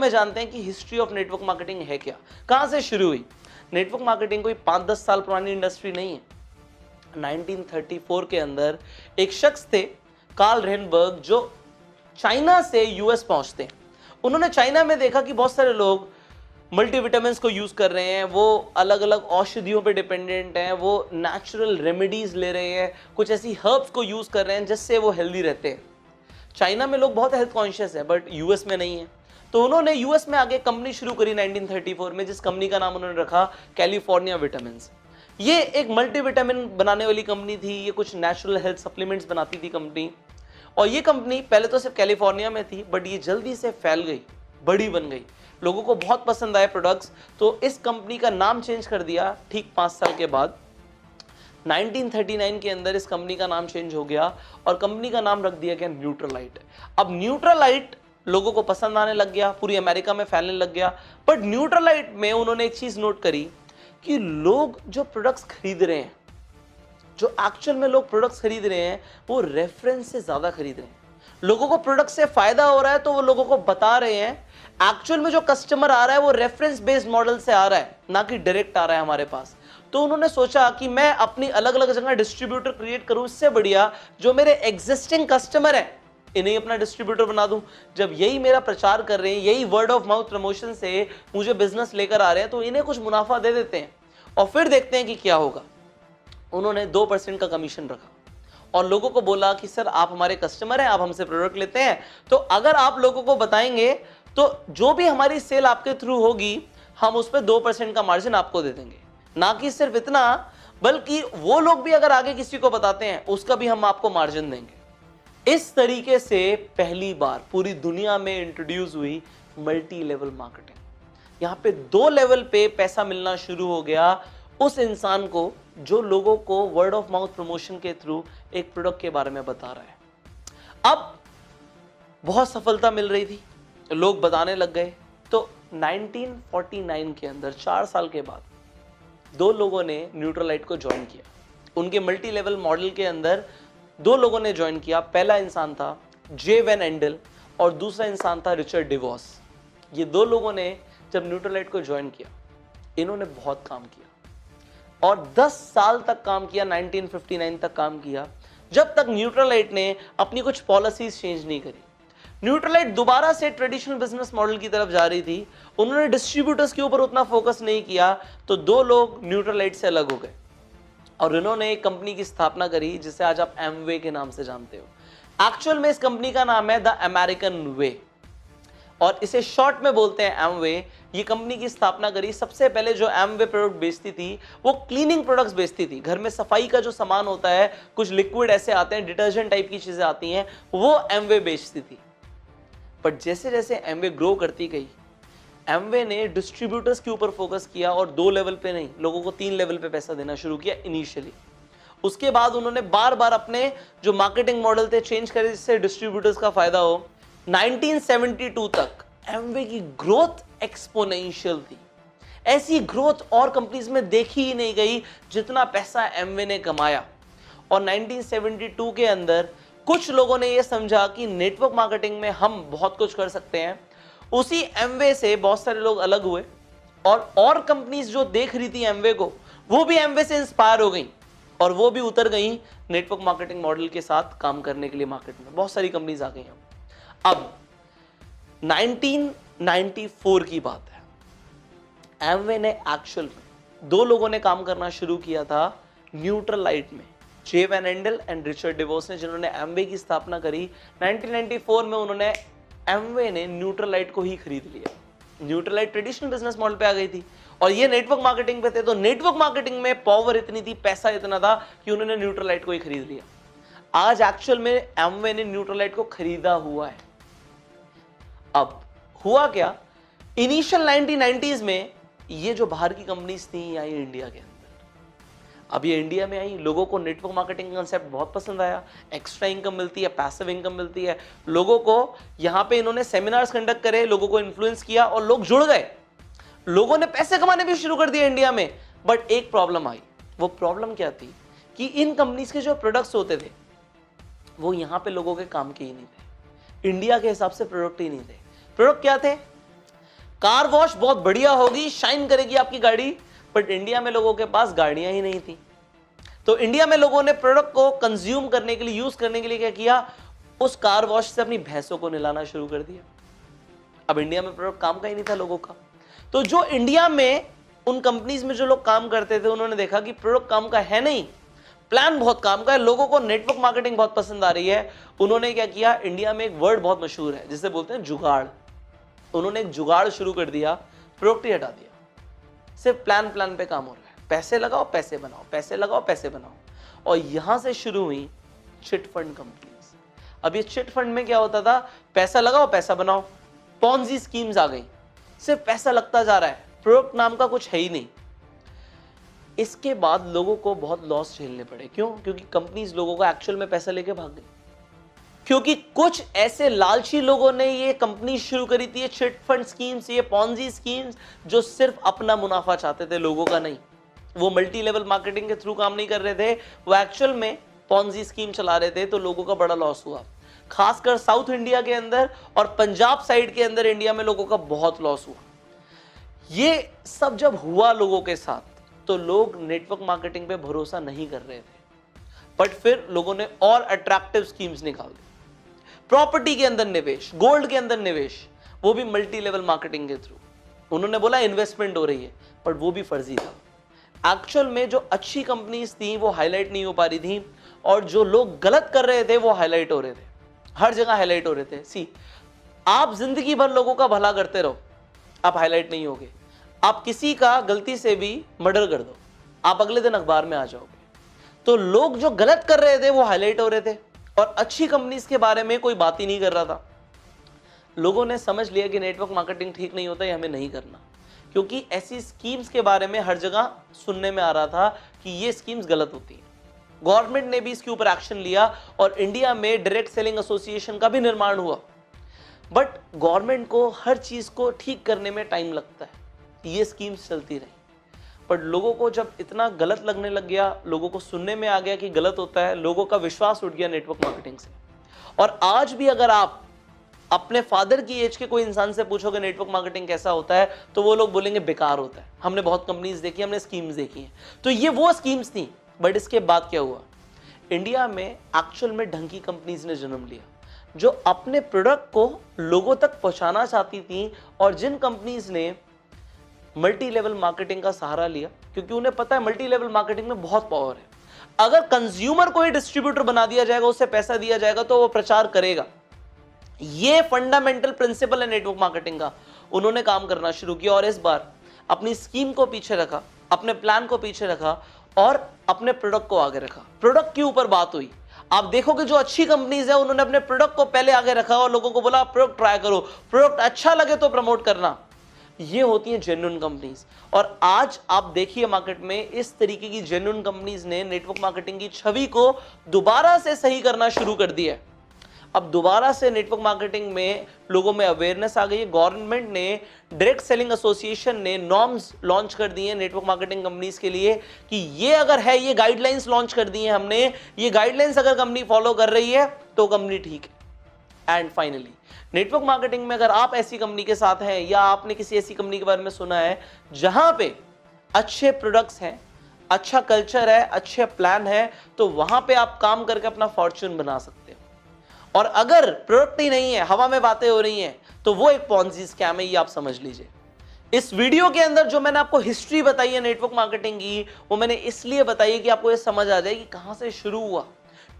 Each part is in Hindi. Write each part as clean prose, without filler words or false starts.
में जानते हैं कि हिस्ट्री ऑफ नेटवर्क मार्केटिंग है क्या, कहां से शुरू हुई। नेटवर्क मार्केटिंग कोई 5-10 साल पुरानी इंडस्ट्री नहीं है। 1934 के अंदर एक शख्स थे कार्ल रेनबर्ग, जो चाइना से यूएस पहुंचते हैं। उन्होंने चाइना में देखा कि बहुत सारे लोग मल्टीविटामिन्स को यूज कर रहे हैं, वो अलग अलग औषधियों पे डिपेंडेंट हैं, वो नेचुरल रेमेडीज ले रहे हैं, कुछ ऐसी हर्ब्स को यूज कर रहे हैं जिससे वो हेल्दी रहते हैं। चाइना में लोग बहुत हेल्थ कॉन्शियस है, बट यूएस में नहीं है। तो उन्होंने यूएस में आगे कंपनी शुरू करी 1934 में, जिस कंपनी का नाम उन्होंने रखा कैलिफोर्निया विटामिन्स। ये एक मल्टीविटामिन बनाने वाली कंपनी थी, ये कुछ नेचुरल हेल्थ सप्लीमेंट्स बनाती थी कंपनी। और ये कंपनी पहले तो सिर्फ कैलिफोर्निया में थी, बट ये जल्दी से फैल गई, बड़ी बन गई, लोगों को बहुत पसंद आए प्रोडक्ट्स। तो इस कंपनी का नाम चेंज कर दिया ठीक 5 साल के बाद। 1939 के अंदर इस कंपनी का नाम चेंज हो गया और कंपनी का नाम रख दिया गया न्यूट्रालाइट। अब न्यूट्रालाइट लोगों को पसंद आने लग गया, पूरी अमेरिका में फैलने लग गया। बट न्यूट्रालाइट में उन्होंने एक चीज नोट करी कि लोग जो प्रोडक्ट्स खरीद रहे हैं, जो एक्चुअल में लोग प्रोडक्ट्स खरीद रहे हैं, वो रेफरेंस से ज्यादा खरीद रहे हैं। लोगों को प्रोडक्ट से फायदा हो रहा है तो वो लोगों को बता रहे हैं। एक्चुअल में जो कस्टमर आ रहा है वो रेफरेंस बेस्ड मॉडल से आ रहा है, ना कि डायरेक्ट आ रहा है हमारे पास। तो उन्होंने सोचा कि मैं अपनी अलग अलग जगह डिस्ट्रीब्यूटर क्रिएट करूं, इससे बढ़िया जो मेरे एग्जिस्टिंग कस्टमर है इन्हें अपना डिस्ट्रीब्यूटर बना दूं। जब यही मेरा प्रचार कर रहे हैं, यही वर्ड ऑफ माउथ प्रमोशन से मुझे बिजनेस लेकर आ रहे हैं, तो इन्हें कुछ मुनाफा दे देते हैं और फिर देखते हैं कि क्या होगा। उन्होंने 2% का कमीशन रखा और लोगों को बोला कि सर आप हमारे कस्टमर हैं, आप हमसे प्रोडक्ट लेते हैं, तो अगर आप लोगों को बताएंगे तो जो भी हमारी सेल आपके थ्रू होगी, हम उस पर 2% का मार्जिन आपको दे देंगे। ना कि सिर्फ इतना, बल्कि वो लोग भी अगर आगे किसी को बताते हैं उसका भी हम आपको मार्जिन देंगे। इस तरीके से पहली बार पूरी दुनिया में इंट्रोड्यूस हुई मल्टी लेवल मार्केटिंग। यहां पे 2 लेवल पे पैसा मिलना शुरू हो गया उस इंसान को जो लोगों को वर्ड ऑफ माउथ प्रमोशन के थ्रू एक प्रोडक्ट के बारे में बता रहा है। अब बहुत सफलता मिल रही थी, लोग बताने लग गए। तो 1949 के अंदर 4 साल के बाद 2 लोगों ने न्यूट्रालाइट को ज्वाइन किया। उनके मल्टी लेवल मॉडल के अंदर 2 लोगों ने ज्वाइन किया। पहला इंसान था जे वैन एंडल और दूसरा इंसान था रिचर्ड डिवॉस। ये 2 लोगों ने जब न्यूट्रालाइट को ज्वाइन किया, इन्होंने बहुत काम किया और 10 साल तक काम किया, 1959 तक काम किया, जब तक न्यूट्रालाइट ने अपनी कुछ पॉलिसीज चेंज नहीं करी। न्यूट्रालाइट दोबारा से ट्रेडिशनल बिजनेस मॉडल की तरफ जा रही थी, उन्होंने डिस्ट्रीब्यूटर्स के ऊपर उतना फोकस नहीं किया, तो 2 लोग न्यूट्रालाइट से अलग हो गए और इन्होंने एक कंपनी की स्थापना करी जिसे आज आप एमवे के नाम से जानते हो। एक्चुअल में इस कंपनी का नाम है द अमेरिकन वे और इसे शॉर्ट में बोलते हैं एमवे। ये कंपनी की स्थापना करी। सबसे पहले जो एमवे प्रोडक्ट बेचती थी वो क्लीनिंग प्रोडक्ट्स बेचती थी। घर में सफाई का जो सामान होता है, कुछ लिक्विड ऐसे आते हैं, डिटर्जेंट टाइप की चीजें आती हैं, वो एमवे बेचती थी। बट जैसे जैसे एमवे ग्रो करती गई, एमवे ने डिस्ट्रीब्यूटर्स के ऊपर फोकस किया और 2 लेवल पे नहीं, लोगों को 3 लेवल पे पैसा देना शुरू किया इनिशियली। उसके बाद उन्होंने बार बार अपने जो मार्केटिंग मॉडल थे चेंज करे जिससे डिस्ट्रीब्यूटर्स का फायदा हो। 1972 तक एमवे की ग्रोथ एक्सपोनेंशियल थी। ऐसी ग्रोथ और कंपनीज में देखी ही नहीं गई जितना पैसा एमवे ने कमाया। और 1972 के अंदर कुछ लोगों ने यह समझा कि नेटवर्क मार्केटिंग में हम बहुत कुछ कर सकते हैं। उसी एमवे से बहुत सारे लोग अलग हुए और कंपनीज जो देख रही थी एमवे को, वो भी एमवे से इंस्पायर हो गई और वो भी उतर गई नेटवर्क मार्केटिंग मॉडल के साथ काम करने के लिए मार्केट में। बहुत सारी कंपनीज आ गई हैं। अब 1994 की बात है। एमवे ने एक्चुअल में 2 लोगों ने काम करना शुरू किया था न्यूट्रालाइट में, J Van Andel and Richard DeVos ने, जिन्होंने एमवे की स्थापना करी। 1994 में उन्होंने एमवे ने न्यूट्रालाइट को ही खरीद लिया। न्यूट्रालाइट ट्रेडिशनल बिजनेस मॉडल पे आ गई थी और ये नेटवर्क मार्केटिंग पे थे। तो नेटवर्क मार्केटिंग में पावर इतनी थी, पैसा इतना था कि उन्होंने न्यूट्रालाइट को ही खरीद लिया। आज एक्चुअल में एमवे ने न्यूट्रालाइट को खरीदा हुआ है। अब हुआ क्या, इनिशियल 1990s में ये जो बाहर की कंपनीज थी आई इंडिया के अंदर। अब ये इंडिया में आई, लोगों को नेटवर्क मार्केटिंग कंसेप्ट बहुत पसंद आया। एक्स्ट्रा इनकम मिलती है, पैसिव इनकम मिलती है लोगों को। यहाँ पे इन्होंने सेमिनार्स कंडक्ट करे, लोगों को इन्फ्लुएंस किया और लोग जुड़ गए। लोगों ने पैसे कमाने भी शुरू कर दिए इंडिया में। बट एक प्रॉब्लम आई। वो प्रॉब्लम क्या थी कि इन कंपनीज के जो प्रोडक्ट्स होते थे वो यहाँ पे लोगों के काम के ही नहीं थे। इंडिया के हिसाब से प्रोडक्ट ही नहीं थे। प्रोडक्ट क्या थे? कार वॉश बहुत बढ़िया होगी, शाइन करेगी आपकी गाड़ी, बट इंडिया में लोगों के पास गाड़ियां ही नहीं थी। तो इंडिया में लोगों ने प्रोडक्ट को कंज्यूम करने के लिए, यूज करने के लिए क्या किया, उस कार वॉश से अपनी भैंसों को नहलाना शुरू कर दिया। अब इंडिया में प्रोडक्ट काम का ही नहीं था लोगों का। तो जो इंडिया में उन कंपनीज में जो लोग काम करते थे, उन्होंने देखा कि प्रोडक्ट काम का है नहीं, प्लान बहुत काम का है, लोगों को नेटवर्क मार्केटिंग बहुत पसंद आ रही है। उन्होंने क्या किया, इंडिया में एक वर्ड बहुत मशहूर है जिसे बोलते हैं जुगाड़। उन्होंने एक जुगाड़ शुरू कर दिया, प्रोडक्ट ही हटा दिया, सिर्फ प्लान पे काम हो रहा है, पैसे लगाओ पैसे बनाओ, पैसे लगाओ पैसे बनाओ। और यहां से शुरू हुई चिट फंड कंपनीज। अब ये चिट फंड में क्या होता था, पैसा लगाओ पैसा बनाओ, पॉन्जी स्कीम्स आ गई, सिर्फ पैसा लगता जा रहा है, प्रोडक्ट नाम का कुछ है ही नहीं। इसके बाद लोगों को बहुत लॉस झेलने पड़े। क्यों? क्योंकि कंपनीज लोगों को एक्चुअल में पैसा लेके भाग गई, क्योंकि कुछ ऐसे लालची लोगों ने ये कंपनी शुरू करी थी, ये चिट फंड स्कीम्स, ये पॉन्जी स्कीम्स, जो सिर्फ अपना मुनाफा चाहते थे, लोगों का नहीं। वो मल्टी लेवल मार्केटिंग के थ्रू काम नहीं कर रहे थे, वो एक्चुअल में पॉन्जी स्कीम चला रहे थे। तो लोगों का बड़ा लॉस हुआ, खासकर साउथ इंडिया के अंदर और पंजाब साइड के अंदर इंडिया में लोगों का बहुत लॉस हुआ। ये सब जब हुआ लोगों के साथ, तो लोग नेटवर्क मार्केटिंग पे भरोसा नहीं कर रहे थे, बट फिर लोगों ने और अट्रैक्टिव स्कीम्स निकाल दी। प्रॉपर्टी के अंदर निवेश, गोल्ड के अंदर निवेश, वो भी मल्टी लेवल मार्केटिंग के थ्रू। उन्होंने बोला इन्वेस्टमेंट हो रही है, बट वो भी फर्जी था। एक्चुअल में जो अच्छी कंपनीज थी वो हाईलाइट नहीं हो पा रही थी, और जो लोग गलत कर रहे थे वो हाईलाइट हो रहे थे, हर जगह हाईलाइट हो रहे थे। सी, आप जिंदगी भर लोगों का भला करते रहो, आप हाईलाइट नहीं होगे। आप किसी का गलती से भी मर्डर कर दो, आप अगले दिन अखबार में आ जाओगे। तो लोग जो गलत कर रहे थे वो हाईलाइट हो रहे थे, और अच्छी कंपनीज के बारे में कोई बात ही नहीं कर रहा था। लोगों ने समझ लिया कि नेटवर्क मार्केटिंग ठीक नहीं होता, ये हमें नहीं करना, क्योंकि ऐसी स्कीम्स के बारे में हर जगह सुनने में आ रहा था कि ये स्कीम्स गलत होती हैं। गवर्नमेंट ने भी इसके ऊपर एक्शन लिया, और इंडिया में डायरेक्ट सेलिंग एसोसिएशन का भी निर्माण हुआ। बट गवर्नमेंट को हर चीज को ठीक करने में टाइम लगता है, ये स्कीम्स चलती रही। बट लोगों को जब इतना गलत लगने लग गया, लोगों को सुनने में आ गया कि गलत होता है, लोगों का विश्वास उठ गया नेटवर्क मार्केटिंग से। और आज भी अगर आप अपने फादर की एज के कोई इंसान से पूछोगे नेटवर्क मार्केटिंग कैसा होता है, तो वो लोग बोलेंगे बेकार होता है, हमने बहुत कंपनीज देखी, हमने स्कीम्स देखी हैं। तो ये वो स्कीम्स थी। बट इसके बाद क्या हुआ, इंडिया में एक्चुअल में ढंग की कंपनीज ने जन्म लिया, जो अपने प्रोडक्ट को लोगों तक पहुंचाना चाहती थी, और जिन कंपनीज ने मल्टी लेवल मार्केटिंग का सहारा लिया, क्योंकि उन्हें पता है मल्टी लेवल मार्केटिंग में बहुत पावर है। अगर कंज्यूमर को ही डिस्ट्रीब्यूटर बना दिया जाएगा, उसे पैसा दिया जाएगा, तो वो प्रचार करेगा। ये फंडामेंटल प्रिंसिपल है नेटवर्क मार्केटिंग का। उन्होंने काम करना शुरू किया, और इस बार अपनी स्कीम को पीछे रखा, अपने प्लान को पीछे रखा, और अपने प्रोडक्ट को आगे रखा। प्रोडक्ट के ऊपर बात हुई। आप देखोगे जो अच्छी कंपनीज है, उन्होंने अपने प्रोडक्ट को पहले आगे रखा और लोगों को बोला प्रोडक्ट ट्राई करो, प्रोडक्ट अच्छा लगे तो प्रमोट करना। ये होती है जेन्युइन कंपनीज। और आज आप देखिए मार्केट में इस तरीके की जेन्युइन कंपनीज ने नेटवर्क मार्केटिंग की छवि को दोबारा से सही करना शुरू कर दिया है। अब दोबारा से नेटवर्क मार्केटिंग में लोगों में अवेयरनेस आ गई है। गवर्नमेंट ने, डायरेक्ट सेलिंग एसोसिएशन ने नॉर्म्स लॉन्च कर दिए नेटवर्क मार्केटिंग कंपनीज के लिए कि ये अगर है, ये गाइडलाइंस लॉन्च कर दी है हमने, ये गाइडलाइंस अगर कंपनी फॉलो कर रही है तो कंपनी ठीक है। एंड फाइनली नेटवर्क मार्केटिंग में अगर आप ऐसी कंपनी के साथ हैं, या आपने किसी ऐसी कंपनी के बारे में सुना है जहां पे अच्छे प्रोडक्ट्स हैं, अच्छा कल्चर है, अच्छे प्लान है, तो वहां पे आप काम करके अपना फॉर्च्यून बना सकते हो। और अगर प्रोडक्ट ही नहीं है, हवा में बातें हो रही हैं, तो वो एक पॉन्जी स्कैम है, ये आप समझ लीजिए। इस वीडियो के अंदर जो मैंने आपको हिस्ट्री बताई है नेटवर्क मार्केटिंग की, वो मैंने इसलिए बताई है कि आपको ये समझ आ जाए कि कहां से शुरू हुआ,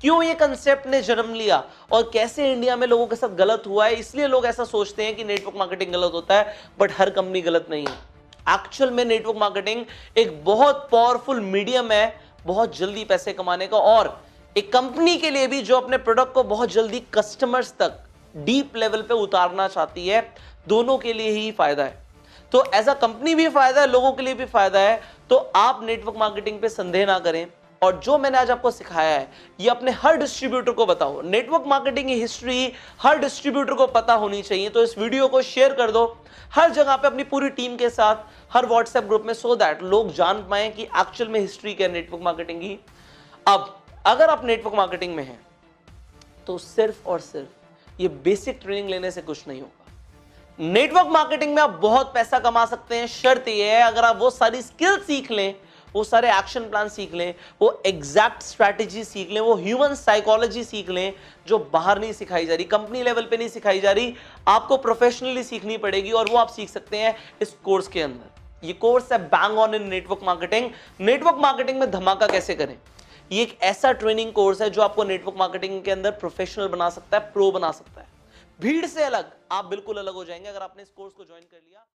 क्यों ये कंसेप्ट ने जन्म लिया, और कैसे इंडिया में लोगों के साथ गलत हुआ है। इसलिए लोग ऐसा सोचते हैं कि नेटवर्क मार्केटिंग गलत होता है, बट हर कंपनी गलत नहीं है। एक्चुअल में नेटवर्क मार्केटिंग एक बहुत पावरफुल मीडियम है बहुत जल्दी पैसे कमाने का, और एक कंपनी के लिए भी जो अपने प्रोडक्ट को बहुत जल्दी कस्टमर्स तक डीप लेवल पे उतारना चाहती है, दोनों के लिए ही फायदा है। तो एज अ कंपनी भी फायदा है, लोगों के लिए भी फायदा है। तो आप नेटवर्क मार्केटिंग पे संदेह ना करें, और जो मैंने आज आपको सिखाया है ये अपने हर डिस्ट्रीब्यूटर को बताओ। नेटवर्क मार्केटिंग की हिस्ट्री हर डिस्ट्रीब्यूटर को पता होनी चाहिए। तो इस वीडियो को शेयर कर दो हर जगह पे अपनी पूरी टीम के साथ, हर व्हाट्सएप ग्रुप में, सो दैट लोग जान पाए कि एक्चुअल में हिस्ट्री क्या है नेटवर्क मार्केटिंग की। अब अगर आप नेटवर्क मार्केटिंग में हैं, तो सिर्फ और सिर्फ ये बेसिक ट्रेनिंग लेने से कुछ नहीं होगा। नेटवर्क मार्केटिंग में आप बहुत पैसा कमा सकते हैं, शर्त यह है अगर आप वो सारी स्किल सीख लें, वो सारे एक्शन प्लान सीख लें, वो एग्जैक्ट स्ट्रैटेजी सीख लें, वो ह्यूमन साइकोलॉजी सीख लें जो बाहर नहीं सिखाई जा रही, कंपनी लेवल पे नहीं सिखाई जा रही, आपको प्रोफेशनली सीखनी पड़ेगी और वो आप सीख सकते हैं इस कोर्स के अंदर। ये कोर्स है bang on in network marketing. Network marketing में धमाका कैसे करें, ये एक ऐसा ट्रेनिंग कोर्स है जो आपको नेटवर्क मार्केटिंग के अंदर प्रोफेशनल बना सकता है, प्रो बना सकता है। भीड़ से अलग, आप बिल्कुल अलग हो जाएंगे अगर आपने इस कोर्स को ज्वाइन कर लिया।